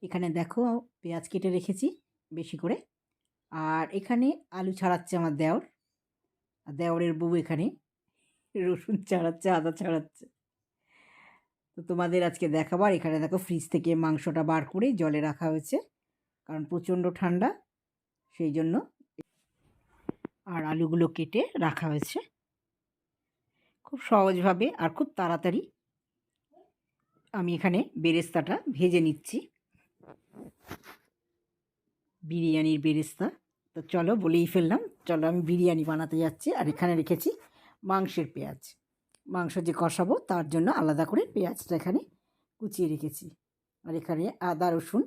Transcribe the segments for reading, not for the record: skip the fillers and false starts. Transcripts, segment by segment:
এখানে দেখো পেঁয়াজ কেটে রেখেছি বেশি করে। আর এখানে আলু ছাড়াচ্ছে আমার দেওর। আর দেওরের বউ এখানে রসুন ছাড়াচ্ছে, আদা ছাড়াচ্ছে। তো তোমাদের আজকে দেখাবো। আর এখানে দেখো ফ্রিজ থেকে মাংসটা বার করে জলে রাখা হয়েছে, কারণ প্রচণ্ড ঠান্ডা সেই জন্য। আর আলুগুলো কেটে রাখা হয়েছে খুব সহজভাবে আর খুব তাড়াতাড়ি। আমি এখানে বেরেস্তাটা ভেজে নিচ্ছি, বিরিয়ানির বেরেস্তা। তো চলো বলেই ফেললাম, চলো আমি বিরিয়ানি বানাতে যাচ্ছি। আর এখানে রেখেছি মাংসের পেঁয়াজ, মাংস যে কষাবো তার জন্য আলাদা করে পেঁয়াজটা এখানে কুচিয়ে রেখেছি। আর এখানে আদা রসুন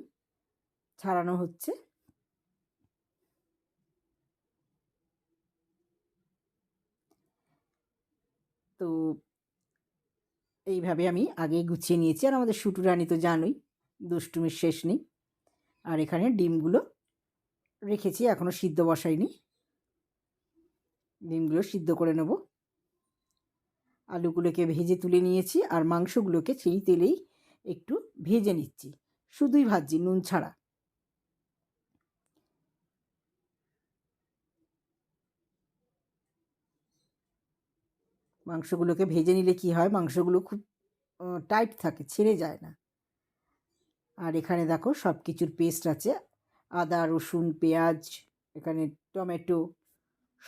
ছাড়ানো হচ্ছে। তো এইভাবে আমি আগে গুছিয়ে নিয়েছি। আর আমাদের শুটু রানী তো জানোই, দুষ্টুমির শেষ নেই। আর এখানে ডিমগুলো রেখেছি, এখনও সিদ্ধ বসাইনি, ডিমগুলো সিদ্ধ করে নেব। আলুগুলোকে ভেজে তুলে নিয়েছি, আর মাংসগুলোকে সেই তেলেই একটু ভেজে নিচ্ছি, শুধুই ভাজছি নুন ছাড়া। মাংসগুলোকে ভেজে নিলে কি হয়, মাংসগুলো খুব টাইট থাকে, ছেড়ে যায় না। আর এখানে দেখো সব কিছুর পেস্ট আছে, আদা রসুন পেঁয়াজ, এখানে টমেটো,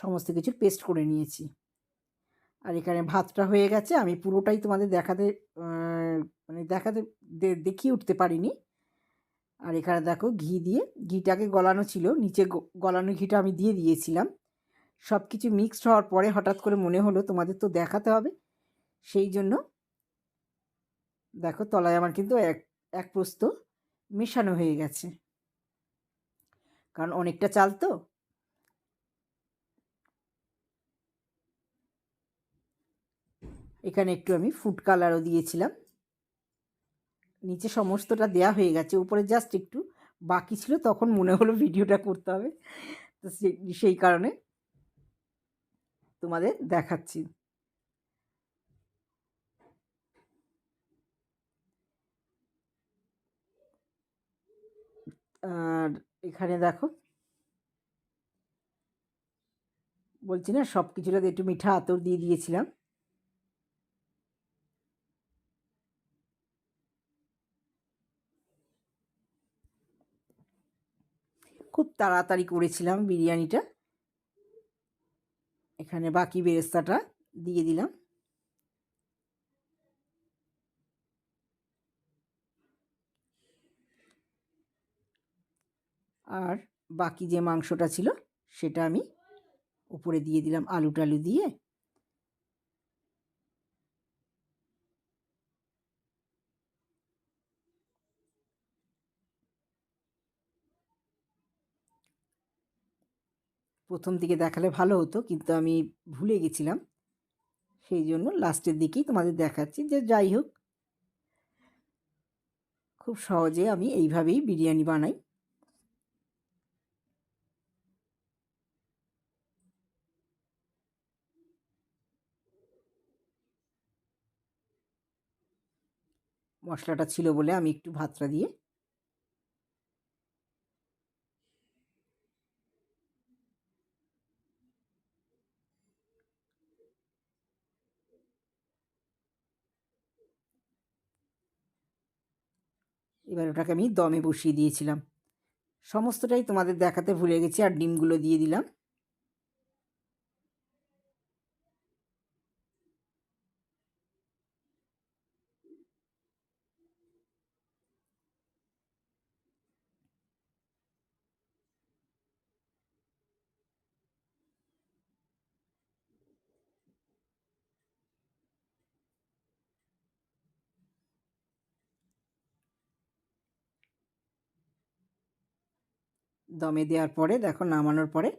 সমস্ত কিছুর পেস্ট করে নিয়েছি। আর এখানে ভাতটা হয়ে গেছে। আমি পুরোটাই তোমাদের দেখাতে মানে দেখিয়ে উঠতে পারিনি। আর এখানে দেখো ঘি দিয়ে, ঘিটাকে গলানো ছিল, নিচে গলানো ঘিটা আমি দিয়ে দিয়েছিলাম। সব কিছু মিক্সড হওয়ার পরে হঠাৎ করে মনে হলো তোমাদের তো দেখাতে হবে, সেই জন্য দেখো তলায় আমার কিন্তু এক প্রস্ত মেশানো হয়ে গেছে, কারণ অনেকটা চাল তো। এখানে একটু আমি ফুড কালারও দিয়েছিলাম। নিচে সমস্তটা দেয়া হয়ে গেছে, উপরে জাস্ট একটু বাকি ছিল, তখন মনে হলো ভিডিওটা করতে হবে, তো সেই কারণে তোমাদের দেখাচ্ছি। আর এখানে দেখো বলছি না, সব কিছুটাতে একটু মিঠা আতর দিয়ে দিয়েছিলাম। খুব তাড়াতাড়ি করেছিলাম বিরিয়ানিটা। এখানে বাকি বেরেস্তাটা দিয়ে দিলাম। আর বাকি যে মাংসটা ছিল সেটা আমি উপরে দিয়ে দিলাম আলু টালু দিয়ে। প্রথম দিকে দেখালে ভালো হতো, কিন্তু আমি ভুলে গেছিলাম, সেই জন্য লাস্টের দিকেই তোমাদের দেখাচ্ছি। যে যাই হোক, খুব সহজে আমি এইভাবেই বিরিয়ানি বানাই। মশলাটা ছিল বলে আমি একটু ভাতটা দিয়ে এবার ওটাকে আমি দমে বসিয়ে দিয়েছিলাম। সমস্তটাই তোমাদের দেখাতে ভুলে গেছি। আর ডিমগুলো দিয়ে দিলাম। দমে দেওয়ার পরে দেখো নামানোর পরে,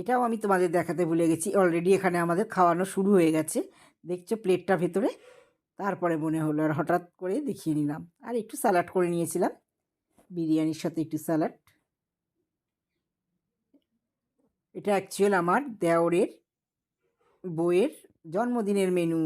এটাও আমি তোমাদের দেখাতে ভুলে গেছি, অলরেডি এখানে আমাদের খাওয়ানো শুরু হয়ে গেছে। দেখছো প্লেটটা ভেতরে। তারপরে মনে হলো, আর হঠাৎ করে দেখিয়ে নিলাম। আর একটু স্যালাড করে নিয়েছিলাম, বিরিয়ানির সাথে একটু স্যালাড। এটা অ্যাকচুয়াল আমার দেওরের বউয়ের জন্মদিনের মেনু।